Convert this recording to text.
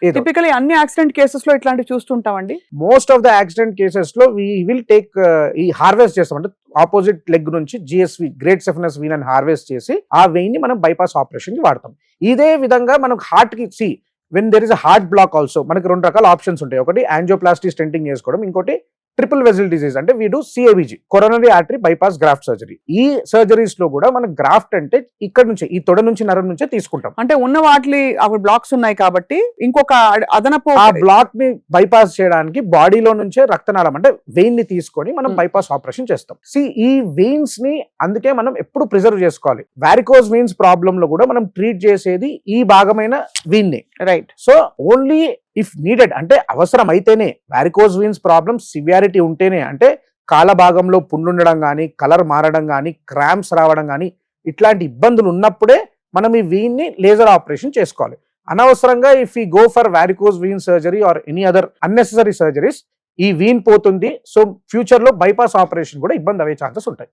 ఏదో టిపికలీ అన్ని accident cases లో ఇట్లాంటివి చూస్తుంటామండి. Most of the accident cases లో వీ విల్ టేక్ ఈ హార్వెస్ట్ చేస్తాం, అంటే ఆపోజిట్ లెగ్ నుంచి జిఎస్వి గ్రేట్ సెఫనస్ వీన్ అని హార్వెస్ట్ చేసి ఆ వెయిన్ ని మనం బైపాస్ ఆపరేషన్ కి వాడతాం. ఇదే విధంగా మనం హార్ట్ కి when there is a heart block also మనకి 2 రకాల ఆప్షన్స్ ఉంటాయి. ఒకటి యాంజియోప్లాస్టీ స్టెంటింగ్ చేసుకోవడం, ఇంకోటి ట్రిపుల్ వెజల్ డిజీజ్ అంటే we do సిఏబిజి coronary artery bypass graft surgery. ఈ సర్జరీస్ లో కూడా మనం గ్రాఫ్ట్ అంటే ఇక్కడ నుంచి ఈ తొడ నుంచి నరం నుంచే తీసుకుంటాం. అంటే ఉన్న వాటి అవి బ్లాక్స్ ఉన్నాయి కాబట్టి ఇంకొక అదనపు ఆ బ్లాక్ ని బైపాస్ చేయడానికి బాడీలో నుంచే రక్తనాళం అంటే వెయిన్ ని తీసుకొని మనం బైపాస్ ఆపరేషన్ చేస్తాం. ఈ వెయిన్స్ ని అందుకే మనం ఎప్పుడు ప్రిజర్వ్ చేసుకోవాలి. వారికోజ్ వెయిన్స్ ప్రాబ్లమ్ లో కూడా మనం ట్రీట్ చేసేది ఈ భాగమైన వెయిన్ ని, right. So only if needed అంటే అవసరం అయితేనే, వారికోజ్ వెయిన్స్ ప్రాబ్లమ్ సివియారిటీ ఉంటేనే, అంటే కాల భాగంలో పుండుండడం కానీ, కలర్ మారడం కానీ, క్రాంప్స్ రావడం కానీ, ఇట్లాంటి ఇబ్బందులు ఉన్నప్పుడే మనం ఈ వెయిన్ ని లేజర్ ఆపరేషన్ చేసుకోవాలి. అనవసరంగా if you go for varicose vein surgery or any other unnecessary surgeries ఈ వెయిన్ పోతుంది, సో ఫ్యూచర్ లో బైపాస్ ఆపరేషన్ కూడా ఇబ్బంది అయ్యే ఛాన్సెస్ ఉంటాయి.